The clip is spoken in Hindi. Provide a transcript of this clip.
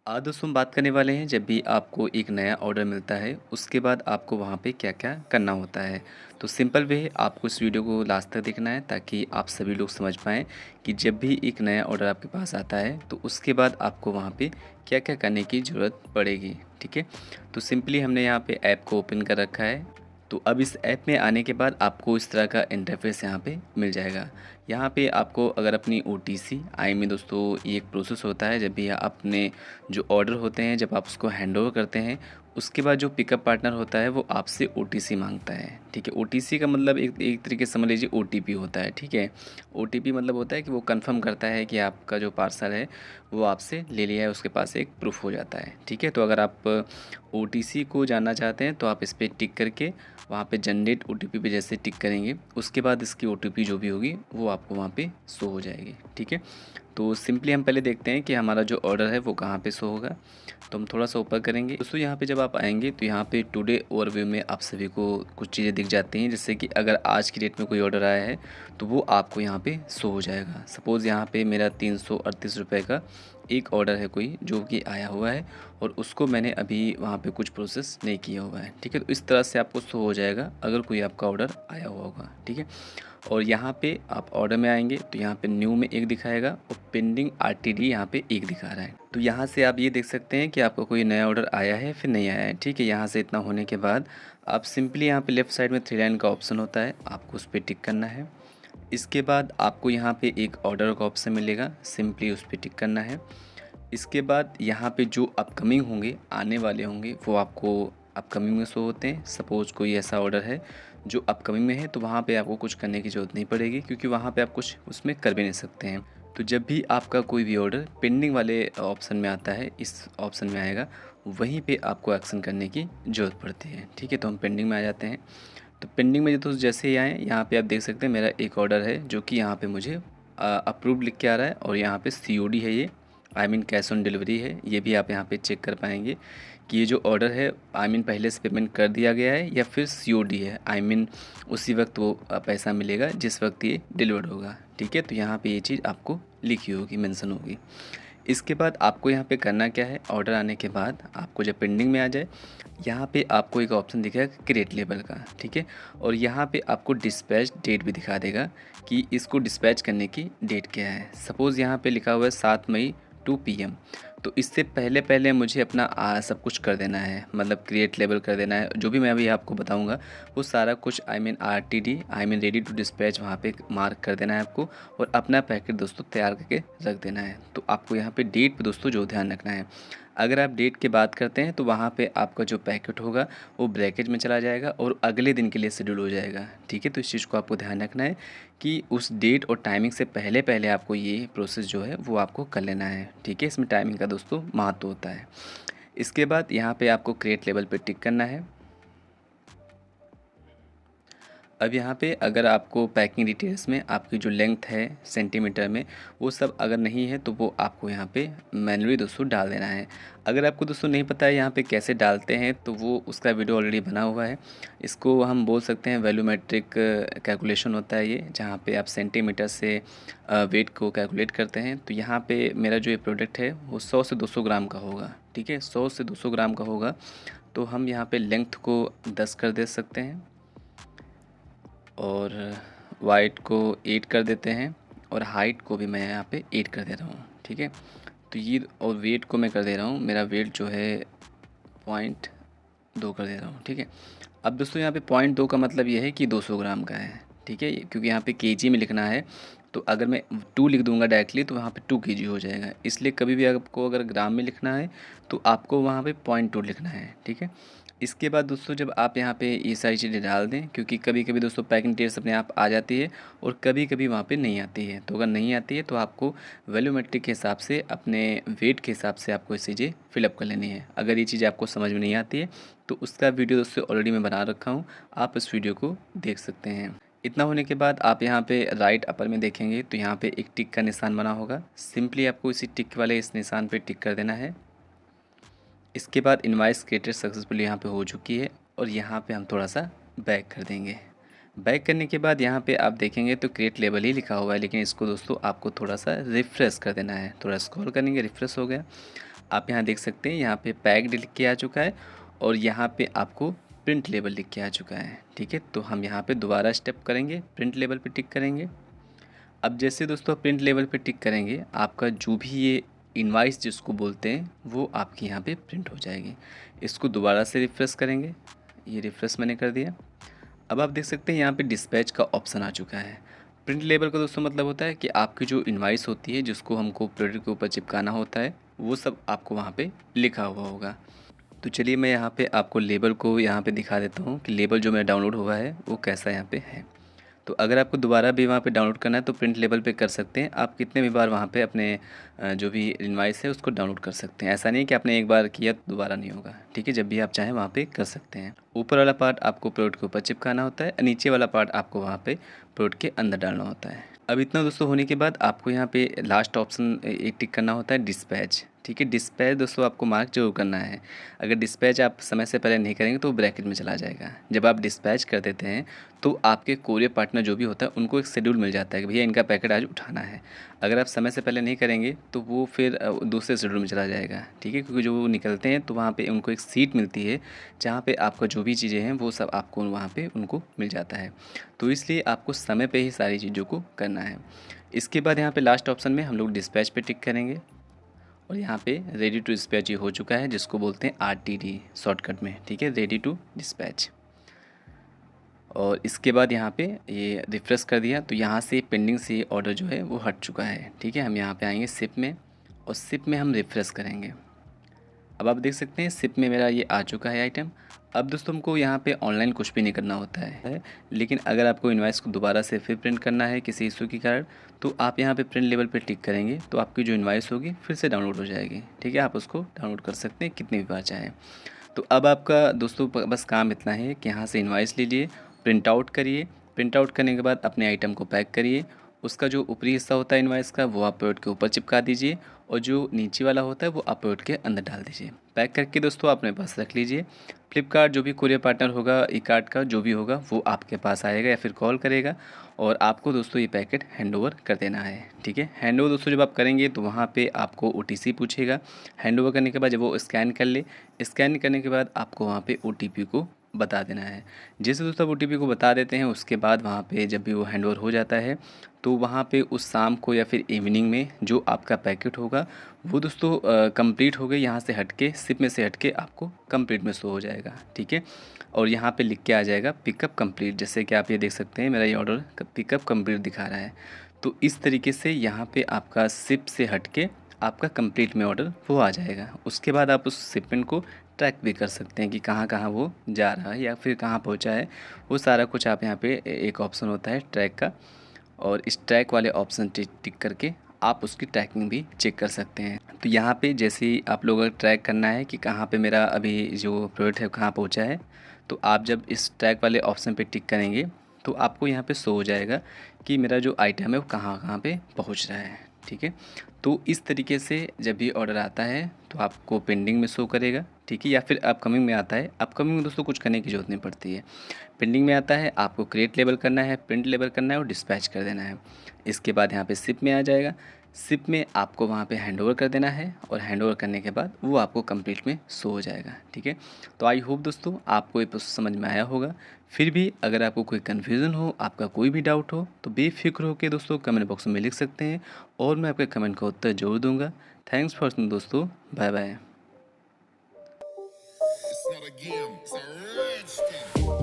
आज दोस्तों हम बात करने वाले हैं जब भी आपको एक नया ऑर्डर मिलता है उसके बाद आपको वहाँ पे क्या-क्या करना होता है। तो सिंपल वे है आपको इस वीडियो को लास्ट तक देखना है ताकि आप सभी लोग समझ पाएँ कि जब भी एक नया ऑर्डर आपके पास आता है तो उसके बाद आपको वहाँ पे क्या-क्या करने की ज़रूरत पड़ेगी, ठीक है? तो सिंपली हमने यहाँ पे ऐप को ओपन कर रखा है। तो अब इस ऐप में आने के बाद आपको इस तरह का इंटरफ़ेस यहाँ पे मिल जाएगा। यहाँ पे आपको अगर अपनी ओटीसी आई में दोस्तों ये एक प्रोसेस होता है जब भी आपने जो ऑर्डर होते हैं जब आप उसको हैंडओवर करते हैं उसके बाद जो पिकअप पार्टनर होता है वो आपसे ओटीसी मांगता है, ठीक है। ओटीसी का मतलब एक एक तरीके से समझ लीजिए ओटीपी होता है, ठीक है। ओटीपी मतलब होता है कि वो कंफर्म करता है कि आपका जो पार्सल है वो आपसे ले लिया है, उसके पास एक प्रूफ हो जाता है, ठीक है। तो अगर आप ओटीसी को जानना चाहते हैं तो आप इस पर टिक करके वहाँ पे जनरेट ओटीपी पे जैसे टिक करेंगे उसके बाद इसकी ओटीपी जो भी होगी वो आपको वहाँ पे शो हो जाएगी, ठीक है। तो सिंपली हम पहले देखते हैं कि हमारा जो ऑर्डर है वो कहाँ पे शो होगा। तो हम थोड़ा सा ऊपर करेंगे दोस्तों। यहाँ पे जब आप आएंगे तो यहाँ पे टुडे ओवरव्यू में आप सभी को कुछ चीज़ें दिख जाती हैं, जैसे कि अगर आज की डेट में कोई ऑर्डर आया है तो वो आपको यहाँ पे शो हो जाएगा। सपोज़ यहाँ पे मेरा 338 रुपये का एक ऑर्डर है कोई जो कि आया हुआ है और उसको मैंने अभी वहाँ पे कुछ प्रोसेस नहीं किया हुआ है, ठीक है। तो इस तरह से आपको शो हो जाएगा अगर कोई आपका ऑर्डर आया हुआ होगा, ठीक है। और यहाँ पे आप ऑर्डर में आएंगे तो यहाँ पे न्यू में एक दिखाएगा और पेंडिंग आरटीडी यहाँ पे एक दिखा रहा है। तो यहाँ से आप ये देख सकते हैं कि आपका कोई नया ऑर्डर आया है फिर नहीं आया है, ठीक है। यहाँ से इतना होने के बाद आप सिंपली यहाँ पे लेफ्ट साइड में 3 लाइन का ऑप्शन होता है, आपको उस पर टिक करना है। इसके बाद आपको यहाँ पे एक ऑर्डर का ऑप्शन मिलेगा, सिंपली उस पर टिक करना है। इसके बाद यहाँ पे जो अपकमिंग होंगे आने वाले होंगे वो आपको अपकमिंग में शो होते हैं। सपोज़ कोई ऐसा ऑर्डर है जो अपकमिंग में है तो वहाँ पे आपको कुछ करने की ज़रूरत नहीं पड़ेगी क्योंकि वहाँ पे आप कुछ उसमें कर भी नहीं सकते हैं। तो जब भी आपका कोई भी ऑर्डर पेंडिंग वाले ऑप्शन में आता है, इस ऑप्शन में आएगा, वहीं पे आपको एक्शन करने की ज़रूरत पड़ती है, ठीक है। तो हम पेंडिंग में आ जाते हैं। तो पेंडिंग में तो जैसे ही आएँ यहाँ पे आप देख सकते हैं मेरा एक ऑर्डर है जो कि यहाँ पे मुझे अप्रूव्ड लिख के आ रहा है और यहाँ पे सीओडी है, ये I mean cash on delivery है। ये भी आप यहाँ पे चेक कर पाएंगे कि ये जो ऑर्डर है आई मीन पहले से पेमेंट कर दिया गया है या फिर सीओडी है, आई मीन उसी वक्त वो पैसा मिलेगा जिस वक्त ये डिलीवर्ड होगा, ठीक है। तो यहाँ पे ये चीज़ आपको लिखी होगी, मेंशन होगी। इसके बाद आपको यहाँ पे करना क्या है, ऑर्डर आने के बाद आपको जब पेंडिंग में आ जाए यहाँ पे आपको एक ऑप्शन दिखेगा क्रिएट लेबल का, ठीक है। और यहाँ पे आपको डिस्पैच डेट भी दिखा देगा कि इसको डिस्पैच करने की डेट क्या है। सपोज़ यहाँ पे लिखा हुआ है 7 मई 2 PM। तो इससे पहले पहले मुझे अपना सब कुछ कर देना है, मतलब क्रिएट लेबल कर देना है। जो भी मैं अभी आपको बताऊंगा वो सारा कुछ I mean RTD I mean ready to dispatch वहाँ पे मार्क कर देना है आपको और अपना पैकेट दोस्तों तैयार करके रख देना है। तो आपको यहाँ पे डेट पे दोस्तों जो ध्यान रखना है, अगर आप डेट की बात करते हैं तो वहाँ पे आपका जो पैकेट होगा वो ब्रैकेट में चला जाएगा और अगले दिन के लिए शेड्यूल हो जाएगा, ठीक है। तो इस चीज़ को आपको ध्यान रखना है कि उस डेट और टाइमिंग से पहले पहले आपको ये प्रोसेस जो है वो आपको कर लेना है, ठीक है। इसमें टाइमिंग का दोस्तों महत्व होता है। इसके बाद यहाँ पे आपको क्रिएट लेवल पे टिक करना है। अब यहाँ पे अगर आपको पैकिंग डिटेल्स में आपकी जो लेंथ है सेंटीमीटर में वो सब अगर नहीं है तो वो आपको यहाँ पे मैन्युअली दोस्तों डाल देना है। अगर आपको दोस्तों नहीं पता है यहाँ पे कैसे डालते हैं तो वो उसका वीडियो ऑलरेडी बना हुआ है। इसको हम बोल सकते हैं वैल्यूमेट्रिक कैलकुलेशन होता है ये, जहाँ पे आप सेंटीमीटर से वेट को कैलकुलेट करते हैं। तो यहाँ पे मेरा जो ये प्रोडक्ट है वो 100 से 200 ग्राम का होगा, ठीक है। 100 से 200 ग्राम का होगा तो हम यहाँ पे लेंथ को 10 कर दे सकते हैं और वाइट को 8 कर देते हैं और हाइट को भी मैं यहाँ पे 8 कर दे रहा हूँ, ठीक है। तो ये और वेट को मैं कर दे रहा हूँ, मेरा वेट जो है 0.2 कर दे रहा हूँ, ठीक है। अब दोस्तों यहाँ पे 0.2 का मतलब ये है कि 200 ग्राम का है, ठीक है, क्योंकि यहाँ पे केजी में लिखना है। तो अगर मैं 2 लिख दूंगा डायरेक्टली तो वहाँ पे 2 केजी हो जाएगा, इसलिए कभी भी आपको अगर ग्राम में लिखना है तो आपको वहाँ पे 0.2 लिखना है, ठीक है। इसके बाद दोस्तों जब आप यहाँ पे ये सारी चीज़ें डाल दें, क्योंकि कभी कभी दोस्तों पैकिंग डिटेल्स अपने आप आ जाती है और कभी कभी वहाँ पे नहीं आती है। तो अगर नहीं आती है तो आपको वैल्यूमेट्रिक के हिसाब से अपने वेट के हिसाब से आपको ये चीज़ें फिलअप कर लेनी है। अगर ये चीज़ आपको समझ में नहीं आती है तो उसका वीडियो दोस्तों ऑलरेडी मैं बना रखा हूँ, आप इस वीडियो को देख सकते हैं। इतना होने के बाद आप यहाँ पे राइट अपर में देखेंगे तो यहाँ पे एक टिक का निशान बना होगा, सिंपली आपको इसी टिक वाले इस निशान पे टिक कर देना है। इसके बाद इनवाइस क्रिएटेड सक्सेसफुली यहाँ पे हो चुकी है और यहाँ पे हम थोड़ा सा बैक कर देंगे। बैक करने के बाद यहाँ पे आप देखेंगे तो क्रिएट लेबल ही लिखा हुआ है, लेकिन इसको दोस्तों आपको थोड़ा सा रिफ़्रेश कर देना है। थोड़ा स्क्रॉल करेंगे, रिफ़्रेश हो गया। आप यहाँ देख सकते हैं, यहाँ पे पैक्ड लिख के आ चुका है और यहाँ पे आपको प्रिंट लेबल लिख के आ चुका है। ठीक है, तो हम यहाँ पे दोबारा स्टेप करेंगे, प्रिंट लेबल पे टिक करेंगे। अब जैसे दोस्तों प्रिंट लेवल पे टिक करेंगे, आपका जो भी ये इनवाइस जिसको बोलते हैं वो आपकी यहाँ पे प्रिंट हो जाएगी। इसको दोबारा से रिफ़्रेश करेंगे, ये रिफ़्रेश मैंने कर दिया। अब आप देख सकते हैं यहाँ पे डिस्पैच का ऑप्शन आ चुका है। प्रिंट लेबल का दोस्तों मतलब होता है कि आपकी जो इनवाइस होती है जिसको हमको प्रोडक्ट के ऊपर चिपकाना होता है, वो सब आपको वहाँ पे लिखा हुआ होगा। तो चलिए मैं यहाँ पे आपको लेबल को यहाँ पे दिखा देता हूँ कि लेबल जो मेरा डाउनलोड हुआ है वो कैसा यहाँ पे है। तो अगर आपको दोबारा भी वहाँ पे डाउनलोड करना है तो प्रिंट लेवल पे कर सकते हैं। आप कितने भी बार वहाँ पे अपने जो भी इनवाइस है उसको डाउनलोड कर सकते हैं। ऐसा नहीं है कि आपने एक बार किया तो दोबारा नहीं होगा। ठीक है, जब भी आप चाहें वहाँ पे कर सकते हैं। ऊपर वाला पार्ट आपको प्रोडक्ट के ऊपर चिपकाना होता है, नीचे वाला पार्ट आपको वहाँ पे प्रोडक्ट के अंदर डालना होता है। अब इतना दोस्तों होने के बाद आपको यहाँ पे लास्ट ऑप्शन एक टिक करना होता है, डिस्पैच। ठीक है, डिस्पैच दोस्तों आपको मार्क जरूर करना है। अगर डिस्पैच आप समय से पहले नहीं करेंगे तो ब्रैकेट में चला जाएगा। जब आप डिस्पैच कर देते हैं तो आपके कोरियर पार्टनर जो भी होता है उनको एक शेड्यूल मिल जाता है कि भैया इनका पैकेट आज उठाना है। अगर आप समय से पहले नहीं करेंगे तो वो फिर दूसरे शेड्यूल में चला जाएगा। ठीक है, क्योंकि जो वो निकलते हैं तो वहाँ पे उनको एक सीट मिलती है जहाँ पे आपका जो भी चीज़ें हैं वो सब आपको वहाँ पे उनको मिल जाता है। तो इसलिए आपको समय पे ही सारी चीज़ों को करना है। इसके बाद यहाँ पे लास्ट ऑप्शन में हम लोग डिस्पैच पे टिक करेंगे और यहाँ पे रेडी टू डिस्पैच ये हो चुका है, जिसको बोलते हैं आरटीडी शॉर्टकट में। ठीक है, रेडी टू डिस्पैच। और इसके बाद यहाँ पे ये रिफ़्रेश कर दिया तो यहाँ से पेंडिंग से ऑर्डर जो है वो हट चुका है। ठीक है, हम यहाँ पे आएंगे शिप में और शिप में हम रिफ़्रेश करेंगे। अब आप देख सकते हैं शिप में मेरा ये आ चुका है आइटम। अब दोस्तों हमको यहाँ पे ऑनलाइन कुछ भी नहीं करना होता है, लेकिन अगर आपको इनवॉइस को दोबारा से फिर प्रिंट करना है किसी इशू के कारण तो आप यहाँ पे प्रिंट लेवल पे टिक करेंगे तो आपकी जो इनवॉइस होगी फिर से डाउनलोड हो जाएगी। ठीक है, आप उसको डाउनलोड कर सकते हैं कितनी भी बार चाहें। तो अब आपका दोस्तों बस काम इतना है कि यहाँ से इनवॉइस लीजिए, प्रिंट आउट करिए, प्रिंट आउट करने के बाद अपने आइटम को पैक करिए। उसका जो ऊपरी हिस्सा होता है इनवॉइस का वो आप प्रोडक्ट के ऊपर चिपका दीजिए और जो नीचे वाला होता है वो आप प्रोडक्ट के अंदर डाल दीजिए। पैक करके दोस्तों अपने पास रख लीजिए। फ्लिपकार्ट जो भी कुरियर पार्टनर होगा, ई कार्ट का जो भी होगा वो आपके पास आएगा या फिर कॉल करेगा और आपको दोस्तों ये पैकेट हैंडओवर कर देना है। ठीक है, हैंडओवर दोस्तों जब आप करेंगे तो वहाँ पे आपको ओटीसी पूछेगा। हैंडओवर करने के बाद जब वो स्कैन कर ले, स्कैन करने के बाद आपको वहाँ पे ओटीपी को बता देना है। जैसे दोस्तों आप ओटीपी को बता देते हैं उसके बाद वहाँ पे जब भी वो हैंडओवर हो जाता है तो वहाँ पे उस शाम को या फिर इवनिंग में जो आपका पैकेट होगा वो दोस्तों कंप्लीट हो गए, यहाँ से हट के शिप में से हट के आपको कंप्लीट में शो हो जाएगा। ठीक है, और यहाँ पे लिख के आ जाएगा पिकअप कंप्लीट। जैसे कि आप ये देख सकते हैं मेरा ये ऑर्डर पिकअप कंप्लीट दिखा रहा है। तो इस तरीके से यहाँ पे आपका शिप से हट के आपका कंप्लीट में ऑर्डर वो आ जाएगा। उसके बाद आप उस शिपमेंट को ट्रैक भी कर सकते हैं कि कहाँ कहाँ वो जा रहा है या फिर कहाँ पहुँचा है। वो सारा कुछ आप यहाँ पे एक ऑप्शन होता है ट्रैक का, और इस ट्रैक वाले ऑप्शन टिक करके आप उसकी ट्रैकिंग भी चेक कर सकते हैं। तो यहाँ पे जैसे ही आप लोगों को ट्रैक करना है कि कहाँ पे मेरा अभी जो प्रोडक्ट है कहाँ पहुँचा है, तो आप जब इस ट्रैक वाले ऑप्शन पे टिक करेंगे तो आपको यहाँ पे शो हो जाएगा कि मेरा जो आइटम है वो कहाँ कहाँ पे पहुँच रहा है। ठीक है, तो इस तरीके से जब भी ऑर्डर आता है तो आपको पेंडिंग में शो करेगा। ठीक है, या फिर अपकमिंग में आता है। अपकमिंग में दोस्तों कुछ करने की ज़रूरत नहीं पड़ती है। पेंडिंग में आता है, आपको क्रिएट लेबल करना है, प्रिंट लेबल करना है और डिस्पैच कर देना है। इसके बाद यहाँ पे शिप में आ जाएगा। शिप में आपको वहाँ पे हैंडओवर कर देना है और हैंडओवर करने के बाद वो आपको कंप्लीट में शो हो जाएगा। ठीक है, तो आई होप दोस्तों आपको ये प्रोसेस समझ में आया होगा। फिर भी अगर आपको कोई कन्फ्यूज़न हो, आपका कोई भी डाउट हो तो बेफिक्र होकर दोस्तों कमेंट बॉक्स में लिख सकते हैं और मैं आपके कमेंट का उत्तर जरूर दूंगा। थैंक्स फॉर वॉचिंग दोस्तों, bye bye. It's not a game, it's a rich thing.